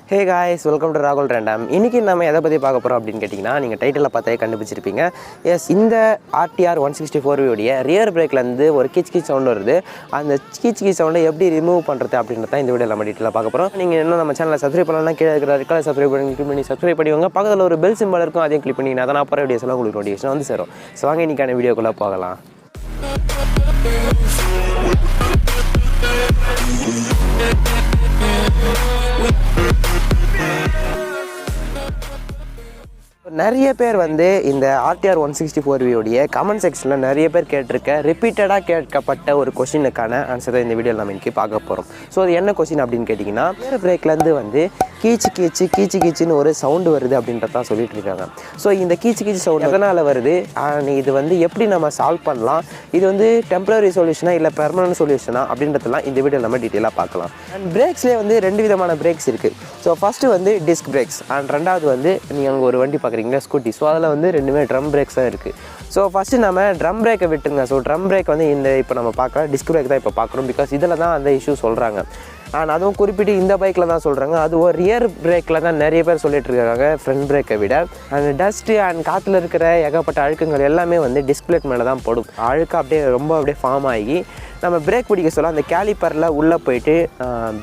Hey guys, welcome to Rahul Random. இன்னைக்கு நம்ம எதை பத்தி பார்க்க போறோம் அப்படினு கேட்டிங்கனா நீங்க டைட்டில்ல பார்த்தாலே கண்டுபிடிச்சிருப்பீங்க. எஸ், இந்த RTR 164 உடைய ரியர் பிரேக்ல இருந்து ஒரு கீச் கீச் சவுண்ட் வருது. அந்த கீச் கீச் சவுண்டை எப்படி ரிமூவ் பண்றது அப்படின்றத இந்த வீடியோல நம்ம டீடைலா பார்க்க போறோம். நீங்க இன்னும் நம்ம சேனலை சப்ஸ்கிரைப் பண்ணலனா கீழ இருக்கிற red colour subscribe button click பண்ணி சப்ஸ்கிரைப் பண்ணிடுங்க. பக்கத்துல ஒரு பெல் சிம்பல் இருக்கும், அதையும் கிளிக் பண்ணீங்கன்னா தான் நான் போற வீடியோஸ் எல்லாம் உங்களுக்கு நோட்டிஃபிகேஷன் வந்து சேரும். சோ வாங்க இன்னைக்கான வீடியோக்குள்ள போகலாம். நிறைய பேர் வந்து இந்த RTR 164 உடைய கமெண்ட் செக்ஷனில் நிறைய பேர் கேட்டிருக்க ரிப்பீட்டடாக கேட்கப்பட்ட ஒரு கொஸ்டினுக்கான ஆன்சரை இந்த வீடியோவில் நம்ம இன்றைக்கி பார்க்க போகிறோம். ஸோ அது என்ன கொஸ்டின் அப்படின்னு கேட்டிங்கன்னா, ரியர் பிரேக்லேருந்து வந்து கீச்சு கீச்சுன்னு ஒரு சவுண்டு வருது அப்படின்றதான் சொல்லிட்டு இருக்காங்க. ஸோ இந்த கீச்சு சவுண்ட் எதனால் வருது, இது வந்து எப்படி நம்ம சால்வ் பண்ணலாம், இது வந்து டெம்பரரி சொல்யூஷனா இல்லை பெர்மனன்ட் சொல்யூஷனா அப்படின்றதெல்லாம் இந்த வீடியோ நம்ம டீட்டெயிலாக பார்க்கலாம். அண்ட் பிரேக்ஸ்லேயே வந்து ரெண்டு விதமான பிரேக்ஸ் இருக்குது. ஸோ ஃபஸ்ட்டு வந்து டிஸ்க் பிரேக்ஸ் அண்ட் ரெண்டாவது வந்து நீங்கள் அங்கே ஒரு வண்டி பார்க்குறீங்க ஸ்கூட்டி. ஸோ அதில் வந்து ரெண்டுமே ட்ரம் பிரேக்ஸ் தான் இருக்குது. ஸோ ஃபஸ்ட்டு நம்ம ட்ரம் பிரேக்கை விட்டுருங்க. ஸோ ட்ரம் பிரேக் வந்து இந்த இப்போ நம்ம பார்க்கலாம், டிஸ்க் பிரேக் தான் இப்போ பார்க்குறோம். பிகாஸ் இதில் தான் அந்த இஷ்யூ சொல்கிறாங்க. அண்ட் அதுவும் குறிப்பிட்டு இந்த பைக்கில் தான் சொல்கிறாங்க. அதுவும் ரியர் பிரேக்கில் தான் நிறைய பேர் சொல்லிட்டு இருக்காங்க ஃப்ரண்ட் பிரேக்கை விட. அண்ட் டஸ்ட்டு அண்ட் காற்றுல இருக்கிற ஏகப்பட்ட அழுக்குங்கள் எல்லாமே வந்து டிஸ்க் பிளேட் மேலே தான் போடும். அழுக்கு அப்படியே ஃபார்ம் ஆகி நம்ம பிரேக் பிடிக்க சொல்ல அந்த கேலிப்பரில் உள்ளே போயிட்டு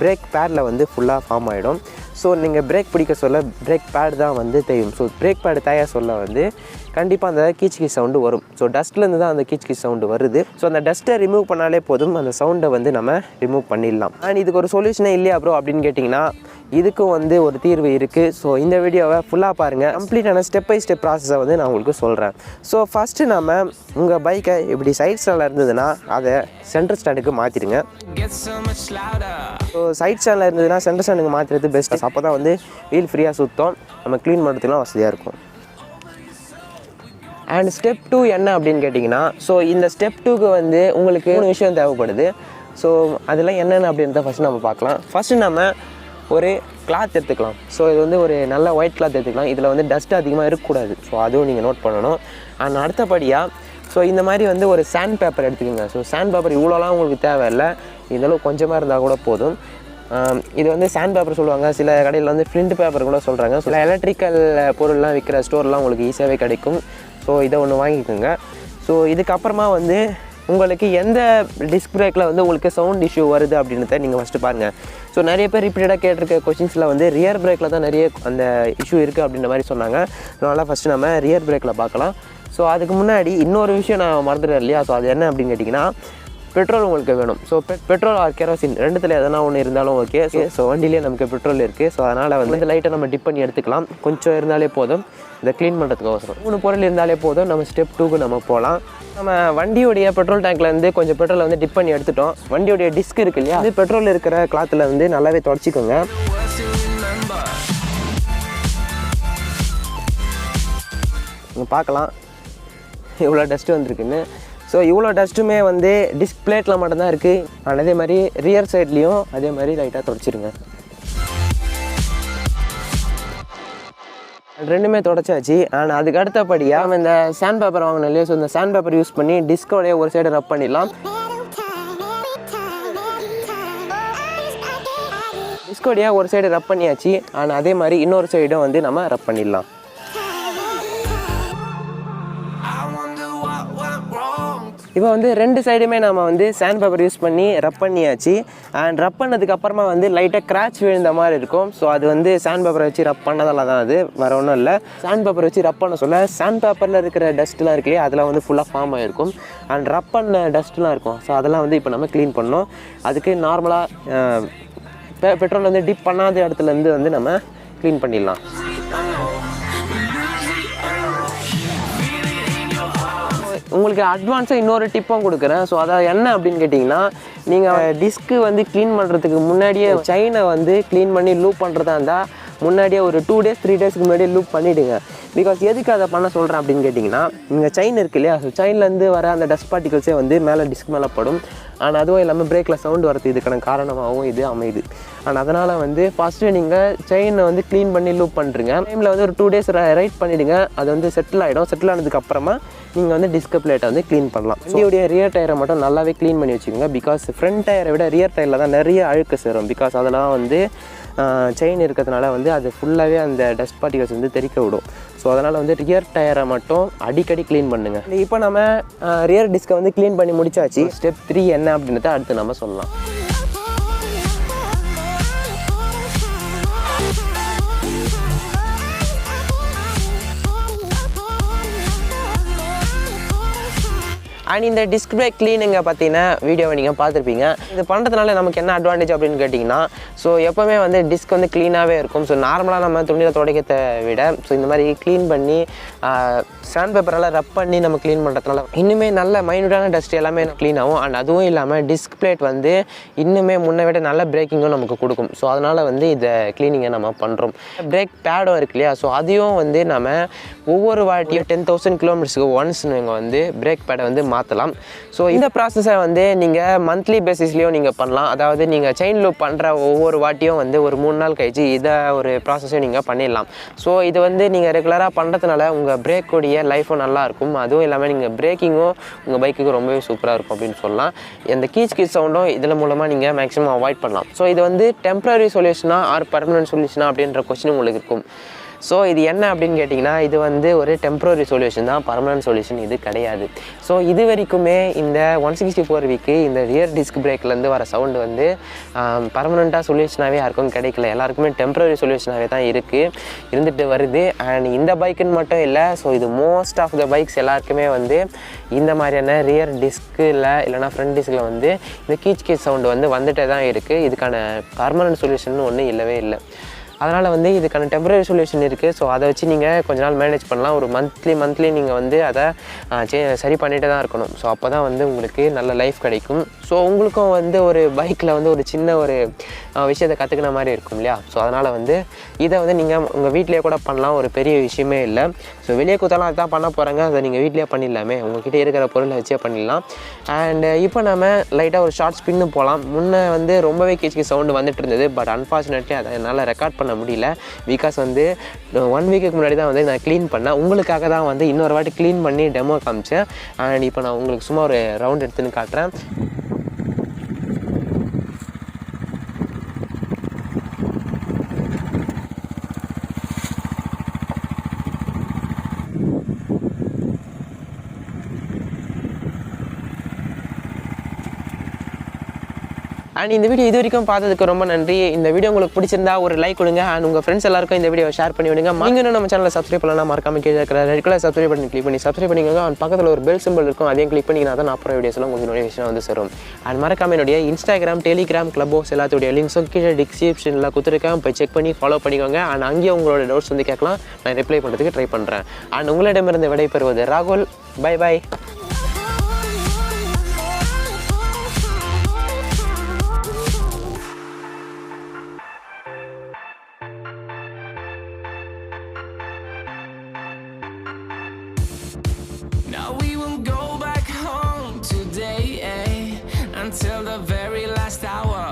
பிரேக் பேடில் வந்து ஃபுல்லாக ஃபார்ம் ஆகிடும். ஸோ நீங்கள் பிரேக் பிடிக்க சொல்ல பிரேக் பேட் தான் வந்து தெரியும். ஸோ பிரேக் பேடு தயார் சொல்ல வந்து கண்டிப்பாக அந்த கீச் சவுண்டு வரும். ஸோ டஸ்ட்லேருந்து தான் அந்த கீச் சவுண்டு வருது. ஸோ அந்த டஸ்ட்டை ரிமூவ் பண்ணாலே போதும், அந்த சவுண்டை வந்து நம்ம ரிமூவ் பண்ணிடலாம். அண்ட் இதுக்கு ஒரு சொல்யூஷனே இல்லையா ப்ரோ அப்படின்னு கேட்டிங்கன்னா, இதுக்கும் வந்து ஒரு தீர்வு இருக்குது. ஸோ இந்த வீடியோவை ஃபுல்லாக பாருங்கள். கம்ப்ளீட்டான ஸ்டெப் பை ஸ்டெப் ப்ராசஸை வந்து நான் உங்களுக்கு சொல்கிறேன். ஸோ ஃபஸ்ட்டு நம்ம உங்கள் பைக்கை இப்படி சைட் ஸ்டாண்டில் இருந்ததுன்னா அதை சென்டர் ஸ்டாண்டுக்கு மாற்றிடுங்க. ஸோ சைட் ஸ்டாண்டில் இருந்ததுன்னா சென்டர் ஸ்டாண்டுக்கு மாற்றுறது பெஸ்ட்டு. அப்போ தான் வந்து வீல் ஃப்ரீயாக சுத்தம், நம்ம க்ளீன் பண்ணுறதுலாம் வசதியாக இருக்கும். அண்ட் ஸ்டெப் 2 என்ன அப்படின்னு கேட்டிங்கன்னா, ஸோ இந்த ஸ்டெப் 2க்கு வந்து உங்களுக்கு 3 விஷயம் தேவைப்படுது. ஸோ அதெல்லாம் என்னென்ன அப்படின்றத ஃபஸ்ட்டு நம்ம பார்க்கலாம். ஃபஸ்ட்டு நம்ம ஒரு கிளாத் எடுத்துக்கலாம். ஸோ இது வந்து ஒரு நல்ல ஒயிட் கிளாத் எடுத்துக்கலாம். இதில் வந்து டஸ்ட் அதிகமாக இருக்கக்கூடாது. ஸோ அதுவும் நீங்கள் நோட் பண்ணணும். அண்ட் அடுத்தபடியாக ஸோ இந்த மாதிரி வந்து ஒரு சாண்ட் பேப்பர் எடுத்துக்கோங்க. ஸோ சாண்ட் பேப்பர் இவ்வளோலாம் உங்களுக்கு தேவையில்லை, இதெல்லாம் கொஞ்சமாக இருந்தால் கூட போதும். இது வந்து சாண்ட் பேப்பர் சொல்லுவாங்க, சில கடையில் வந்து ஃப்ளிண்ட் பேப்பர் கூட சொல்கிறாங்க. சில எலக்ட்ரிக்கல் பொருள்லாம் விற்கிற ஸ்டோர்லாம் உங்களுக்கு ஈஸியாகவே கிடைக்கும். ஸோ இதை ஒன்று வாங்கிக்கோங்க. ஸோ இதுக்கப்புறமா வந்து உங்களுக்கு எந்த டிஸ்க் பிரேக்கில் வந்து உங்களுக்கு சவுண்ட் இஷ்யூ வருது அப்படின்றத நீங்கள் ஃபஸ்ட்டு பாருங்கள். ஸோ நிறைய பேர் ரிப்பீட்டடாக கேட்டிருக்க கொஸ்டின்ஸில் வந்து ரியர் பிரேக்கில் தான் நிறைய அந்த இஷ்யூ இருக்குது அப்படின்ற மாதிரி சொன்னாங்க. அதனால் ஃபஸ்ட்டு நம்ம ரியர் பிரேக்கில் பார்க்கலாம். ஸோ அதுக்கு முன்னாடி இன்னொரு விஷயம் நான் மறந்துடுறேன் இல்லையா. ஸோ அது என்ன அப்படின்னு கேட்டிங்கன்னா, பெட்ரோல் உங்களுக்கு வேணும். ஸோ பெட்ரோல் ஆர் கெரோசின் ரெண்டுத்தில் எதனா ஒன்று இருந்தாலும் ஓகே. ஸோ வண்டியிலே நமக்கு பெட்ரோல் இருக்குது. ஸோ அதனால் வந்து இந்த லைட்டை நம்ம டிப் பண்ணி எடுத்துக்கலாம். கொஞ்சம் இருந்தாலே போதும், இதை க்ளீன் பண்ணுறதுக்கு அவசரம். 3 பொருள் இருந்தாலே போதும், நம்ம ஸ்டெப் 2க்கு நம்ம போகலாம். நம்ம வண்டியோடைய பெட்ரோல் டேங்க்லேருந்து கொஞ்சம் பெட்ரோலை வந்து டிப் பண்ணி எடுத்துட்டோம். வண்டியோடைய டிஸ்க் இருக்கு இல்லையா, அது பெட்ரோல் இருக்கிற கிளாத்தில் வந்து நல்லாவே தொடச்சிக்கோங்க. நீங்கள் பார்க்கலாம் இவ்வளோ டஸ்ட்டு வந்திருக்குன்னு. ஸோ இவ்வளோ டஸ்ட்டுமே வந்து டிஸ்க் பிளேட்டில் மட்டும்தான் இருக்குது. அண்ட் அதே மாதிரி ரியர் சைட்லேயும் அதே மாதிரி லைட்டாக தொடச்சிருங்க. ரெண்டுமே தொடச்சாச்சு. அண்ட் அதுக்கு அடுத்தபடியாக நம்ம இந்த சாண்ட் பேப்பர் வாங்கணும் இல்லையா. ஸோ இந்த சாண்ட் பேப்பர் யூஸ் பண்ணி டிஸ்கோடைய ஒரு சைடை ரப் பண்ணிடலாம். டிஸ்கோடைய ஒரு சைடு ரப் பண்ணியாச்சு. அண்ட் அதே மாதிரி இன்னொரு சைடும் வந்து நம்ம ரப் பண்ணிடலாம். இப்போ வந்து ரெண்டு சைடுமே நம்ம வந்து சாண்ட் பேப்பர் யூஸ் பண்ணி ரப் பண்ணியாச்சு. அண்ட் ரப் பண்ணதுக்கு அப்புறமா வந்து லைட்டாக கிராச் விழுந்த மாதிரி இருக்கும். ஸோ அது வந்து சாண்ட் பேப்பரை வச்சு ரப் பண்ணதால தான், அது வேறு ஒன்றும் இல்லை. சாண்ட் பேப்பர் வச்சு ரப் பண்ண சொல்ல சாண்ட் பேப்பரில் இருக்கிற டஸ்ட்லாம் இருக்கு இல்லையா, அதெல்லாம் வந்து ஃபுல்லாக ஃபார்ம் ஆகிருக்கும். அண்ட் ரப் பண்ண டஸ்ட்லாம் இருக்கும். ஸோ அதெல்லாம் வந்து இப்போ நம்ம க்ளீன் பண்ணோம். அதுக்கு நார்மலாக பெட்ரோல் வந்து டிப் பண்ணாத இடத்துலேருந்து வந்து நம்ம க்ளீன் பண்ணிடலாம். உங்களுக்கு அட்வான்ஸாக இன்னொரு டிப்பும் கொடுக்குறேன். ஸோ அதை என்ன அப்படின்னு கேட்டிங்கன்னா, நீங்கள் டிஸ்க்கு வந்து க்ளீன் பண்ணுறதுக்கு முன்னாடியே செயினை வந்து க்ளீன் பண்ணி லூப் பண்ணுறதா இருந்தால் முன்னாடியே ஒரு 2 days 3 daysக்கு முன்னாடியே லூப் பண்ணிவிடுங்க. பிகாஸ் எதுக்கு அதை பண்ண சொல்கிறேன் அப்படின்னு கேட்டிங்கன்னா, இங்கே செயின் இருக்குது இல்லையா. ஸோ செயின்லேருந்து வர அந்த டஸ்ட் பார்ட்டிகல்ஸே வந்து மேலே டிஸ்க் மேலே படும். ஆனால் அதுவும் இல்லாமல் பிரேக்கில் சவுண்டு வரது இதுக்கான காரணமாகவும் இது அமையுது. அண்ட் அதனால் வந்து ஃபஸ்ட்டு நீங்கள் செயினை வந்து க்ளீன் பண்ணி லூப் பண்ணுறீங்க. டைமில் வந்து ஒரு 2 days ரைட் பண்ணிவிடுங்க. அது வந்து செட்டில் ஆகிடும். செட்டில் ஆனதுக்கப்புறமா நீங்கள் வந்து டிஸ்க் பிளேட்டை வந்து க்ளீன் பண்ணலாம். வண்டியோடைய ரியர் டயரை மட்டும் நல்லாவே க்ளீன் பண்ணி வச்சுக்கோங்க. பிகாஸ் ஃப்ரண்ட் டயரை விட ரியர் டயரில் தான் நிறைய அழுக்கு சேரும். பிகாஸ் அதெல்லாம் வந்து செயின் இருக்கிறதுனால வந்து அது ஃபுல்லாகவே அந்த டஸ்ட் பார்ட்டிகல்ஸ் வந்து தெறிக்க விடும். ஸோ அதனால் வந்து ரியர் டயரை மட்டும் அடிக்கடி க்ளீன் பண்ணுங்கள். இப்போ நம்ம ரியர் டிஸ்கை வந்து க்ளீன் பண்ணி முடிச்சாச்சு. ஸ்டெப் 3 என்ன அப்படின்றத அடுத்து நம்ம சொல்லலாம். அண்ட் இந்த டிஸ்க் பிரேக் க்ளீனிங்கை பற்றின வீடியோவை நீங்கள் பார்த்துருப்பீங்க. இது பண்ணுறதுனால நமக்கு என்ன அட்வான்டேஜ் அப்படின்னு கேட்டிங்கன்னா, ஸோ எப்போவுமே வந்து டிஸ்க் வந்து க்ளீனாகவே இருக்கும். ஸோ நார்மலாக நம்ம துணியில் துடைக்கிறத விட ஸோ இந்த மாதிரி க்ளீன் பண்ணி சாண்ட் பேப்பரெல்லாம் ரப் பண்ணி நம்ம க்ளீன் பண்ணுறதுனால இன்னுமே நல்ல மைனூட்டான டஸ்ட் எல்லாமே க்ளீன் ஆகும். அண்ட் அதுவும் இல்லாமல் டிஸ்க் பிளேட் வந்து இன்னுமே முன்னை விட நல்ல பிரேக்கிங்கும் நமக்கு கொடுக்கும். ஸோ அதனால் வந்து இதை க்ளீனிங்கை நம்ம பண்ணுறோம். பிரேக் பேடும் இருக்கு இல்லையா, ஸோ அதையும் வந்து நம்ம ஒவ்வொரு வாட்டியும் 10,000 கிலோமீட்டர்ஸுக்கு ஒன்ஸ் நீங்கள் வந்து பிரேக் பேடை வந்து மாற்றலாம். ஸோ இந்த ப்ராசஸை வந்து நீங்கள் மந்த்லி பேசிஸ்லேயும் நீங்கள் பண்ணலாம். அதாவது நீங்கள் செயின் லூப் பண்ணுற ஒவ்வொரு வாட்டியும் வந்து ஒரு 3 நாள் கழிச்சு இதை ஒரு ப்ராசஸையும் நீங்கள் பண்ணிடலாம். ஸோ இது வந்து நீங்கள் ரெகுலராக பண்ணுறதுனால உங்கள் பிரேக்கோடைய லைஃபும் நல்லாயிருக்கும். அதுவும் இல்லாமல் நீங்கள் பிரேக்கிங்கும் உங்கள் பைக்குக்கு ரொம்பவே சூப்பராக இருக்கும் அப்படின்னு சொல்லலாம். இந்த கீச் சவுண்டும் இதில் மூலமாக நீங்கள் மேக்ஸிமம் அவாய்ட் பண்ணலாம். ஸோ இது வந்து டெம்பரரி சொல்யூஷனா ஆர் பர்மனன்ட் சொல்யூஷனா அப்படின்ற கொஸ்டின் உங்களுக்கு இருக்கும். ஸோ இது என்ன அப்படின்னு கேட்டிங்கன்னா, இது வந்து ஒரு டெம்பரரி சொல்யூஷன் தான், பர்மனன்ட் சொல்யூஷன் இது கிடையாது. ஸோ இது வரைக்குமே இந்த 164 வீக்கு இந்த ரியர் டிஸ்க் பிரேக்லேருந்து வர சவுண்டு வந்து பர்மனெண்ட்டாக சொல்யூஷனாகவே யாருக்கும் கிடைக்கல. எல்லாருக்குமே டெம்பரரி சொல்யூஷனாகவே தான் இருந்துட்டு வருது. அண்ட் இந்த பைக்குன்னு மட்டும் இல்லை, ஸோ இது மோஸ்ட் ஆஃப் த பைக்ஸ் எல்லாருக்குமே வந்து இந்த மாதிரியான ரியர் டிஸ்கில் இல்லைனா ஃப்ரண்ட் டிஸ்கில் வந்து இந்த கீச் சவுண்டு வந்து வந்துட்டே தான் இருக்குது. இதுக்கான பர்மனன்ட் சொல்யூஷன் ஒன்றும் இல்லவே இல்லை. அதனால் வந்து இதுக்கான டெம்பரரி சொல்யூஷன் இருக்குது. ஸோ அதை வச்சு நீங்கள் கொஞ்ச நாள் மேனேஜ் பண்ணலாம். ஒரு மந்த்லி நீங்கள் வந்து அதை சரி பண்ணிகிட்டே தான் இருக்கணும். ஸோ அப்போ தான் வந்து உங்களுக்கு நல்ல லைஃப் கிடைக்கும். ஸோ உங்களுக்கும் வந்து ஒரு பைக்கில் வந்து ஒரு சின்ன ஒரு விஷயத்தை கற்றுக்கின மாதிரி இருக்கும் இல்லையா. ஸோ அதனால் வந்து இதை வந்து நீங்கள் உங்கள் வீட்டிலே கூட பண்ணலாம், ஒரு பெரிய விஷயமே இல்லை. ஸோ வெளியே கொடுத்தாலும் அதுதான் பண்ண போகிறாங்க, அதை நீங்கள் வீட்டிலே பண்ணிடலாமே, உங்கள்கிட்ட இருக்கிற பொருளை வச்சே பண்ணிடலாம். அண்டு இப்போ நம்ம லைட்டாக ஒரு ஷார்ட் ஸ்பின்னு போகலாம். முன்னே வந்து ரொம்பவே கீச்சு சவுண்டு வந்துட்டு இருந்தது. பட் அன்ஃபார்ச்சுனேட்லி அதை என்னால் ரெக்கார்ட் பண்ண முடியல. பிகாஸ் வந்து 1 வீக்குக்கு முன்னாடி தான் வந்து நான் க்ளீன் பண்ணேன். உங்களுக்காக தான் வந்து இன்னொரு வாட்டி க்ளீன் பண்ணி டெமோ காமிச்சேன். அண்ட் இப்போ நான் உங்களுக்கு சும்மா ஒரு ரவுண்ட் எடுத்துன்னு காட்டுறேன். அண்ட் இந்த வீடியோ இது வரைக்கும் பார்த்ததுக்கு ரொம்ப நன்றி. இந்த வீடியோ உங்களுக்கு பிடிச்சிருந்தா ஒரு லைக் கொடுங்க. அண்ட் உங்கள் ஃப்ரெண்ட்ஸ் எல்லாருக்கும் இந்த வீடியோ ஷேர் பண்ணி விடுங்க. நீங்கள் நம்ம சேனலை சப்ஸ்கிரைப் பண்ணலாம், மறக்காம கீழே இருக்கிற ரெட் கலர் சப்ஸ்கிரைப் பண்ணி கிளிக் பண்ணி சப்ஸ்கிரைப் பண்ணிக்கோங்க. அண்ட் பக்கத்தில் ஒரு பெல் சிம்பிள் இருக்கும், அதையும் கிளிக் பண்ணிங்கன்னா தான் அப்புறம் வீடியோஸ்லாம் உங்களுக்கு நோட்டிஃபிகேஷன் வந்து சேரும். அண்ட் மறக்காம என்னுடைய இன்ஸ்டாகிராம், டெலிகிராம், கிளப் ஹவுஸ் எல்லாத்துடைய லிங்க்ஸும் கீழே டிஸ்கிரிப்ஷனில் கொடுத்துருக்கேன், போய் செக் பண்ணி ஃபாலோ பண்ணிக்கோங்க. அண்ட் அங்கேயே உங்களோட டவுட்ஸ் வந்து கேட்கலாம், நான் ரிப்ளை பண்ணுறதுக்கு ட்ரை பண்ணுறேன். அண்ட் உங்களிடமிருந்து விடைபெறுவது ராகுல். By by. Now we